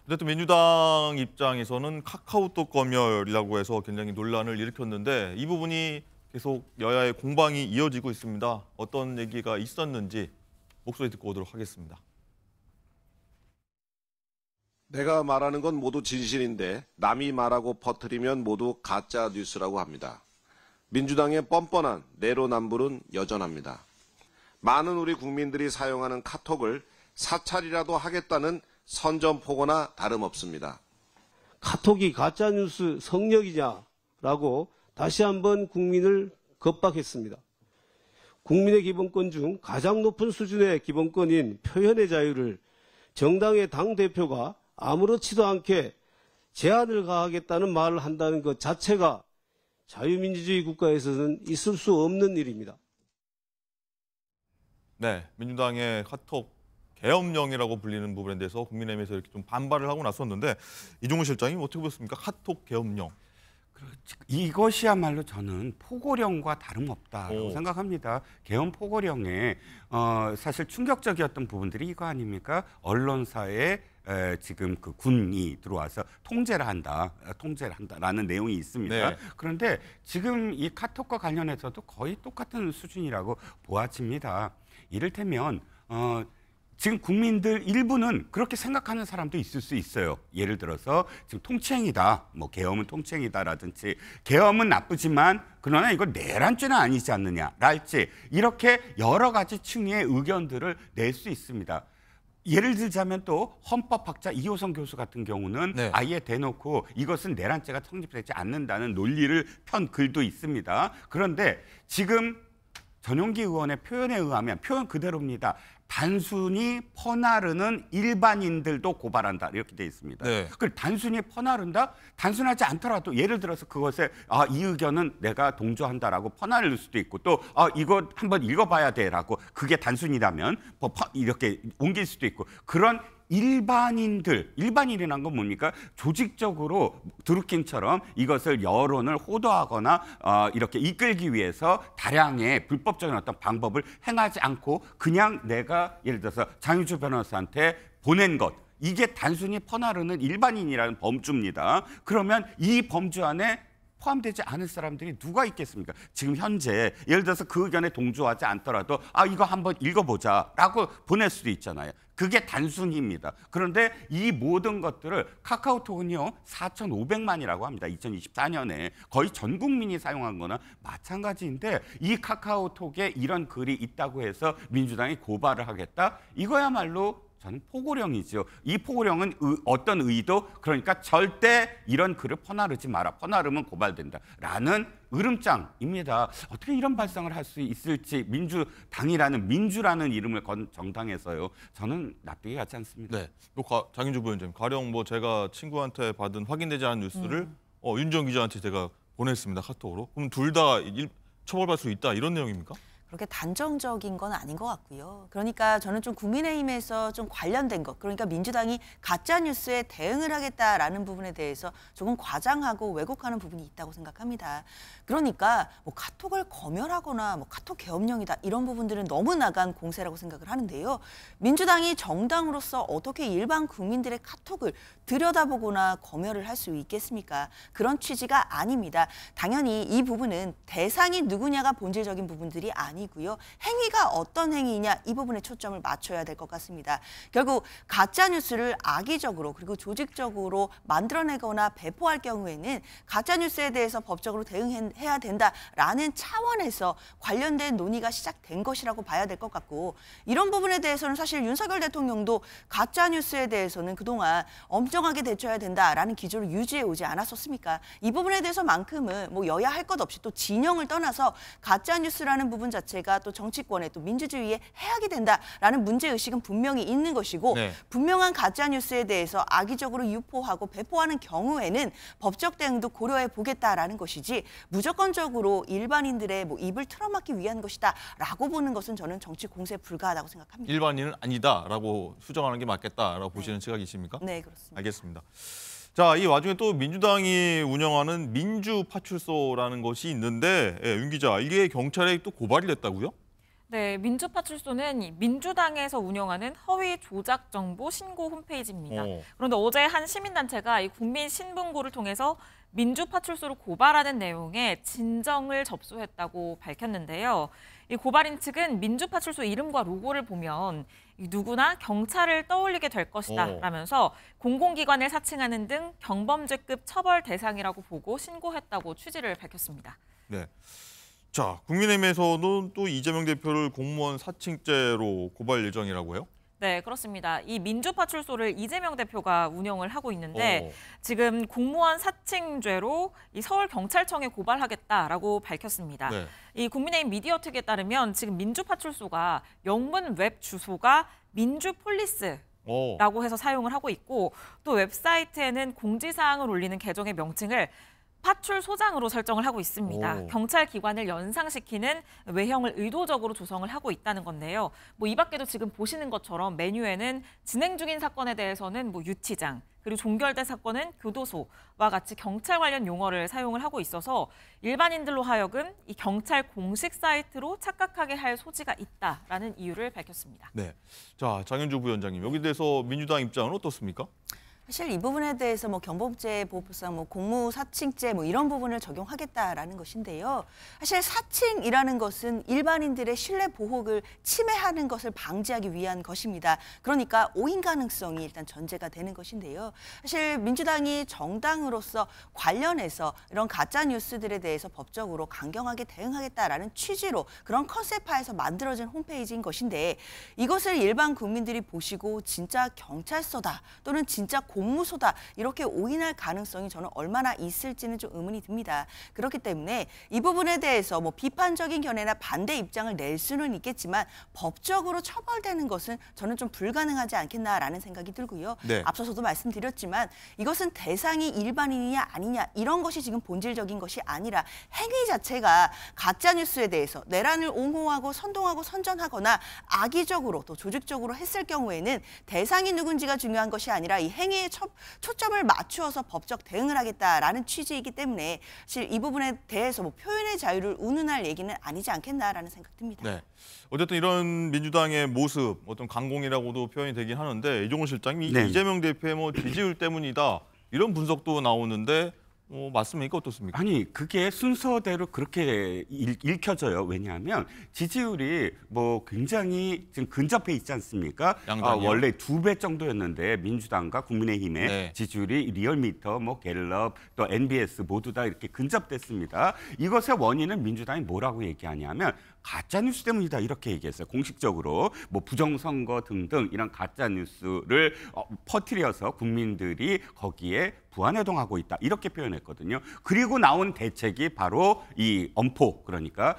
근데 또 민주당 입장에서는 카카오톡 검열이라고 해서 굉장히 논란을 일으켰는데 이 부분이 계속 여야의 공방이 이어지고 있습니다. 어떤 얘기가 있었는지 목소리 듣고 오도록 하겠습니다. 내가 말하는 건 모두 진실인데 남이 말하고 퍼뜨리면 모두 가짜 뉴스라고 합니다. 민주당의 뻔뻔한 내로남불은 여전합니다. 많은 우리 국민들이 사용하는 카톡을 사찰이라도 하겠다는 선전포고나 다름없습니다. 카톡이 가짜뉴스 성역이냐라고 다시 한번 국민을 겁박했습니다. 국민의 기본권 중 가장 높은 수준의 기본권인 표현의 자유를 정당의 당대표가 아무렇지도 않게 제한을 가하겠다는 말을 한다는 것 자체가 자유민주주의 국가에서는 있을 수 없는 일입니다. 네, 민주당의 카톡 계엄령이라고 불리는 부분에 대해서 국민의힘에서 이렇게 좀 반발을 하고 나섰는데 이종훈 실장님 어떻게 보셨습니까? 카톡 계엄령. 이것이야말로 저는 포고령과 다름없다고 생각합니다. 계엄 포고령에 사실 충격적이었던 부분들이 이거 아닙니까? 언론사에 지금 그 군이 들어와서 통제를 한다라는 내용이 있습니다. 네. 그런데 지금 이 카톡과 관련해서도 거의 똑같은 수준이라고 보아집니다. 이를테면 지금 국민들 일부는 그렇게 생각하는 사람도 있을 수 있어요. 예를 들어서 지금 통치행위다, 뭐 계엄은 통치행위다라든지 계엄은 나쁘지만 그러나 이거 내란죄는 아니지 않느냐랄지 이렇게 여러 가지 층의 의견들을 낼 수 있습니다. 예를 들자면 또 헌법학자 이호성 교수 같은 경우는 네. 아예 대놓고 이것은 내란죄가 성립되지 않는다는 논리를 편 글도 있습니다. 그런데 지금 전용기 의원의 표현에 의하면 표현 그대로입니다. 단순히 퍼나르는 일반인들도 고발한다 이렇게 돼 있습니다. 네. 그걸 단순히 퍼나른다? 단순하지 않더라도 예를 들어서 그것에 이 의견은 내가 동조한다라고 퍼나를 수도 있고 또 이거 한번 읽어봐야 돼라고 그게 단순이라면 이렇게 옮길 수도 있고 그런 일반인이라는 건 뭡니까? 조직적으로 드루킹처럼 이것을 여론을 호도하거나 이렇게 이끌기 위해서 다량의 불법적인 어떤 방법을 행하지 않고 그냥 내가 예를 들어서 장유주 변호사한테 보낸 것 이게 단순히 퍼나르는 일반인이라는 범주입니다. 그러면 이 범주 안에 포함되지 않은 사람들이 누가 있겠습니까? 지금 현재 예를 들어서 그 의견에 동조하지 않더라도 이거 한번 읽어보자라고 보낼 수도 있잖아요. 그게 단순히입니다. 그런데 이 모든 것들을 카카오톡은요 4,500만이라고 합니다. 2024년에 거의 전 국민이 사용한 거나 마찬가지인데 이 카카오톡에 이런 글이 있다고 해서 민주당이 고발을 하겠다? 이거야말로 저는 포고령이죠. 이 포고령은 어떤 의도, 그러니까 절대 이런 글을 퍼나르지 마라. 퍼나르면 고발된다라는 으름장입니다. 어떻게 이런 발상을 할 수 있을지 민주라는 이름을 건 정당에서요. 저는 납득이 가지 않습니다. 네, 장윤주 부위원장님, 가령 제가 친구한테 받은 확인되지 않은 뉴스를 윤정 기자한테 제가 보냈습니다. 카톡으로. 그럼 둘 다 처벌받을 수 있다 이런 내용입니까? 그렇게 단정적인 건 아닌 것 같고요. 그러니까 저는 좀 국민의힘에서 좀 관련된 것, 그러니까 민주당이 가짜뉴스에 대응을 하겠다라는 부분에 대해서 조금 과장하고 왜곡하는 부분이 있다고 생각합니다. 그러니까 뭐 카톡을 검열하거나 뭐 카톡 계엄령이다 이런 부분들은 너무 나간 공세라고 생각을 하는데요. 민주당이 정당으로서 어떻게 일반 국민들의 카톡을 들여다보거나 검열을 할 수 있겠습니까? 그런 취지가 아닙니다. 당연히 이 부분은 대상이 누구냐가 본질적인 부분들이 아니고요. 행위가 어떤 행위냐 이 부분에 초점을 맞춰야 될 것 같습니다. 결국 가짜뉴스를 악의적으로 그리고 조직적으로 만들어내거나 배포할 경우에는 가짜뉴스에 대해서 법적으로 대응해야 된다라는 차원에서 관련된 논의가 시작된 것이라고 봐야 될 것 같고 이런 부분에 대해서는 사실 윤석열 대통령도 가짜뉴스에 대해서는 그동안 엄정하게 대처해야 된다라는 기조를 유지해 오지 않았었습니까? 이 부분에 대해서만큼은 뭐 여야 할 것 없이 또 진영을 떠나서 가짜뉴스라는 부분 자체가 또 정치권에 또 민주주의에 해악이 된다라는 문제의식은 분명히 있는 것이고 네. 분명한 가짜뉴스에 대해서 악의적으로 유포하고 배포하는 경우에는 법적 대응도 고려해 보겠다라는 것이지 무조건적으로 일반인들의 뭐 입을 틀어막기 위한 것이다라고 보는 것은 저는 정치 공세에 불과하다고 생각합니다. 일반인은 아니다라고 수정하는 게 맞겠다라고 보시는 시각이십니까? 네, 그렇습니다. 알겠습니다. 자, 이 와중에 또 민주당이 운영하는 민주파출소라는 것이 있는데 윤 기자, 이게 경찰에 또 고발이 됐다고요? 네, 민주파출소는 이 민주당에서 운영하는 허위 조작 정보 신고 홈페이지입니다. 그런데 어제 한 시민단체가 이 국민신문고를 통해서 민주파출소를 고발하는 내용의 진정을 접수했다고 밝혔는데요. 이 고발인 측은 민주파출소 이름과 로고를 보면 누구나 경찰을 떠올리게 될 것이다 라면서 공공기관을 사칭하는 등 경범죄급 처벌 대상이라고 보고 신고했다고 취지를 밝혔습니다. 네. 자, 국민의힘에서는 또 이재명 대표를 공무원 사칭죄로 고발 예정이라고요? 네, 그렇습니다. 이 민주파출소를 이재명 대표가 운영을 하고 있는데 지금 공무원 사칭죄로 이 서울경찰청에 고발하겠다라고 밝혔습니다. 네. 이 국민의힘 미디어 특에 따르면 지금 민주파출소가 영문 웹 주소가 민주폴리스라고 해서 사용을 하고 있고 또 웹사이트에는 공지사항을 올리는 계정의 명칭을 파출소장으로 설정을 하고 있습니다. 경찰 기관을 연상시키는 외형을 의도적으로 조성을 하고 있다는 건데요. 이 밖에도 지금 보시는 것처럼 메뉴에는 진행 중인 사건에 대해서는 유치장, 그리고 종결된 사건은 교도소와 같이 경찰 관련 용어를 사용을 하고 있어서 일반인들로 하여금 이 경찰 공식 사이트로 착각하게 할 소지가 있다라는 이유를 밝혔습니다. 네. 자, 장현주 부위원장님, 여기 대해서 민주당 입장은 어떻습니까? 사실 이 부분에 대해서 경범죄보호법상 공무사칭죄 이런 부분을 적용하겠다라는 것인데요. 사실 사칭이라는 것은 일반인들의 신뢰 보호를 침해하는 것을 방지하기 위한 것입니다. 그러니까 오인 가능성이 일단 전제가 되는 것인데요. 사실 민주당이 정당으로서 관련해서 이런 가짜 뉴스들에 대해서 법적으로 강경하게 대응하겠다라는 취지로 그런 컨셉화해서 만들어진 홈페이지인 것인데 이것을 일반 국민들이 보시고 진짜 경찰서다 또는 진짜 공무소다 이렇게 오인할 가능성이 저는 얼마나 있을지는 좀 의문이 듭니다. 그렇기 때문에 이 부분에 대해서 비판적인 견해나 반대 입장을 낼 수는 있겠지만 법적으로 처벌되는 것은 저는 좀 불가능하지 않겠나라는 생각이 들고요. 네. 앞서서도 말씀드렸지만 이것은 대상이 일반인이냐 아니냐 이런 것이 지금 본질적인 것이 아니라 행위 자체가 가짜뉴스에 대해서 내란을 옹호하고 선동하고 선전하거나 악의적으로 또 조직적으로 했을 경우에는 대상이 누군지가 중요한 것이 아니라 이 행위에 초점을 맞추어서 법적 대응을 하겠다라는 취지이기 때문에 사실 이 부분에 대해서 표현의 자유를 운운할 얘기는 아니지 않겠나라는 생각 듭니다. 네. 어쨌든 이런 민주당의 모습, 어떤 강공이라고도 표현이 되긴 하는데 이종훈 실장이 네. 이재명 대표의 지지율 때문이다 이런 분석도 나오는데 맞습니까? 어떻습니까? 아니 그게 순서대로 그렇게 읽혀져요. 왜냐하면 지지율이 굉장히 지금 근접해 있지 않습니까? 양당이요? 원래 2배 정도였는데 민주당과 국민의힘의 네. 지지율이 리얼미터, 갤럽, 또 NBS 모두 다 이렇게 근접됐습니다. 이것의 원인은 민주당이 뭐라고 얘기하냐면 가짜 뉴스 때문이다 이렇게 얘기했어요. 공식적으로 부정선거 등등 이런 가짜 뉴스를 퍼뜨려서 국민들이 거기에 부안해동하고 있다 이렇게 표현했거든요. 그리고 나온 대책이 바로 이 엄포 그러니까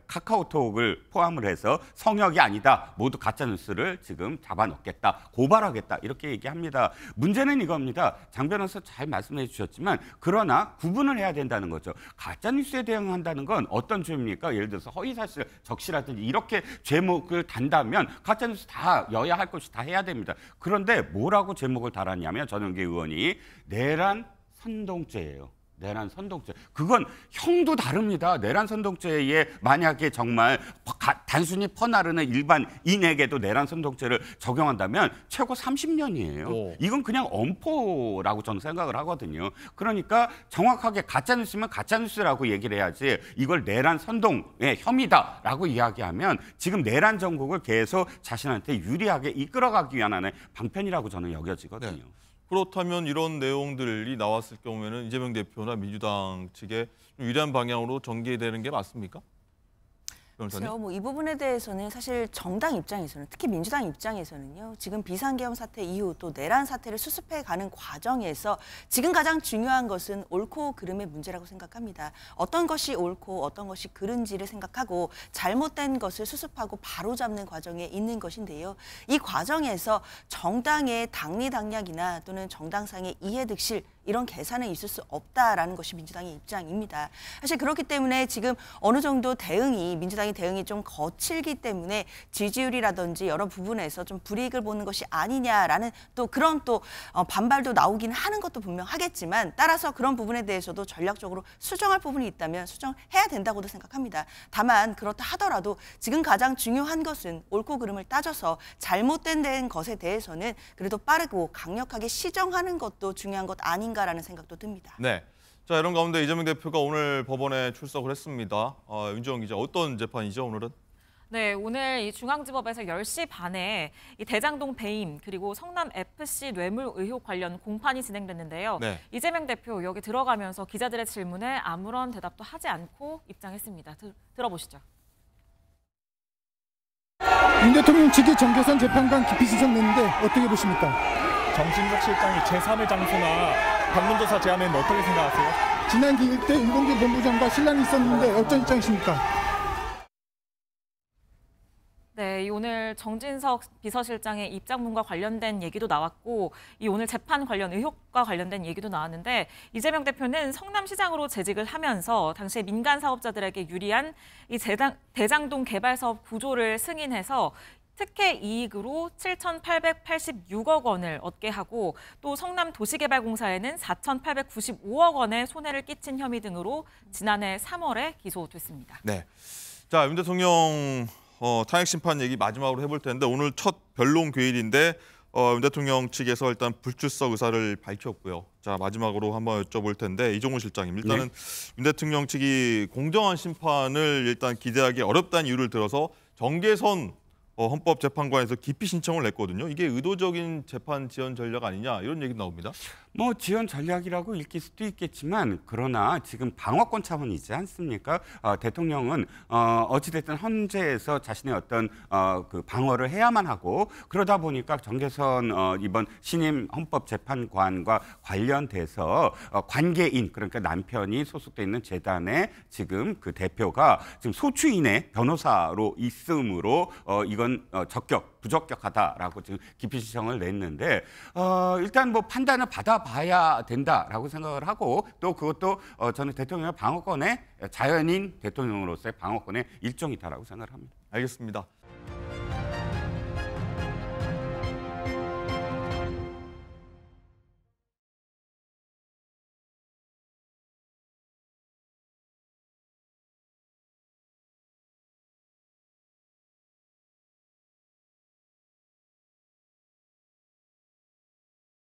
카카오톡을 포함을 해서 성역이 아니다 모두 가짜 뉴스를 지금 잡아넣겠다 고발하겠다 이렇게 얘기합니다. 문제는 이겁니다. 장 변호사 잘 말씀해 주셨지만 그러나 구분을 해야 된다는 거죠. 가짜 뉴스에 대응한다는 건 어떤 죄입니까? 예를 들어서 허위사실 적시라든지 이렇게 죄목을 단다면 가짜 뉴스 다 여야 할 것이 다 해야 됩니다. 그런데 뭐라고 제목을 달았냐면 전용기 의원이 내란 선동죄예요. 내란 선동죄. 그건 형도 다릅니다. 내란 선동죄에 만약에 정말 단순히 퍼나르는 일반인에게도 내란 선동죄를 적용한다면 최고 30년이에요. 이건 그냥 엄포라고 저는 생각을 하거든요. 그러니까 정확하게 가짜뉴스면 가짜뉴스라고 얘기를 해야지 이걸 내란 선동의 혐의다라고 이야기하면 지금 내란 정국을 계속 자신한테 유리하게 이끌어가기 위한 하나의 방편이라고 저는 여겨지거든요. 네. 그렇다면 이런 내용들이 나왔을 경우에는 이재명 대표나 민주당 측에 좀 유리한 방향으로 전개되는 게 맞습니까? 그렇죠. 이 부분에 대해서는 사실 정당 입장에서는 특히 민주당 입장에서는요. 지금 비상계엄 사태 이후 또 내란 사태를 수습해가는 과정에서 지금 가장 중요한 것은 옳고 그름의 문제라고 생각합니다. 어떤 것이 옳고 어떤 것이 그른지를 생각하고 잘못된 것을 수습하고 바로잡는 과정에 있는 것인데요. 이 과정에서 정당의 당리당략이나 또는 정당상의 이해득실 이런 계산은 있을 수 없다라는 것이 민주당의 입장입니다. 사실 그렇기 때문에 지금 어느 정도 민주당의 대응이 좀 거칠기 때문에 지지율이라든지 여러 부분에서 좀 불이익을 보는 것이 아니냐라는 또 그런 반발도 나오긴 하는 것도 분명하겠지만 따라서 그런 부분에 대해서도 전략적으로 수정할 부분이 있다면 수정해야 된다고도 생각합니다. 다만 그렇다 하더라도 지금 가장 중요한 것은 옳고 그름을 따져서 잘못된 것에 대해서는 그래도 빠르고 강력하게 시정하는 것도 중요한 것 아닌가라는 생각도 듭니다. 네. 자, 이런 가운데 이재명 대표가 오늘 법원에 출석을 했습니다. 윤지영 기자, 어떤 재판이죠, 오늘은? 네, 오늘 이 중앙지법에서 10시 반에 이 대장동 배임 그리고 성남 FC 뇌물 의혹 관련 공판이 진행됐는데요. 네. 이재명 대표 여기 들어가면서 기자들의 질문에 아무런 대답도 하지 않고 입장했습니다. 들어보시죠. 윤 대통령 측이 정계선 재판관 기피 신청 냈는데 어떻게 보십니까? 정진석 실장이 제3의 장소나 방문조사 제안에는 어떻게 생각하세요? 지난 기일 때 윤봉길 본부장과 신랑이 있었는데 어떤 입장이십니까? 네, 오늘 정진석 비서실장의 입장문과 관련된 얘기도 나왔고 이 오늘 재판 관련 의혹과 관련된 얘기도 나왔는데 이재명 대표는 성남시장으로 재직을 하면서 당시에 민간 사업자들에게 유리한 이 대장동 개발 사업 구조를 승인해서 특혜 이익으로 7,886억 원을 얻게 하고 또 성남 도시개발공사에는 4,895억 원의 손해를 끼친 혐의 등으로 지난해 3월에 기소됐습니다. 네. 자, 윤 대통령 탄핵 심판 얘기 마지막으로 해볼 텐데 오늘 첫 변론 교일인데 윤 대통령 측에서 일단 불출석 의사를 밝혔고요. 자, 마지막으로 한번 여쭤볼 텐데 이종훈 실장님, 일단은 윤 대통령 측이 공정한 심판을 일단 기대하기 어렵다는 이유를 들어서 정계선 헌법재판관에서 기피 신청을 냈거든요. 이게 의도적인 재판 지연 전략 아니냐 이런 얘기 나옵니다. 뭐 지연 전략이라고 읽힐 수도 있겠지만 그러나 지금 방어권 차원이지 않습니까? 대통령은 어찌됐든 헌재에서 자신의 어떤 그 방어를 해야만 하고 그러다 보니까 정계선 이번 신임 헌법재판관과 관련돼서 관계인 그러니까 남편이 소속돼 있는 재단의 지금 그 대표가 지금 소추인의 변호사로 있으므로 이건 부적격하다라고 지금 기피 신청을 냈는데 일단 뭐 판단을 받아봐야 된다라고 생각을 하고 또 그것도 저는 대통령의 방어권의 자연인 대통령으로서의 방어권의 일종이다라고 생각을 합니다. 알겠습니다.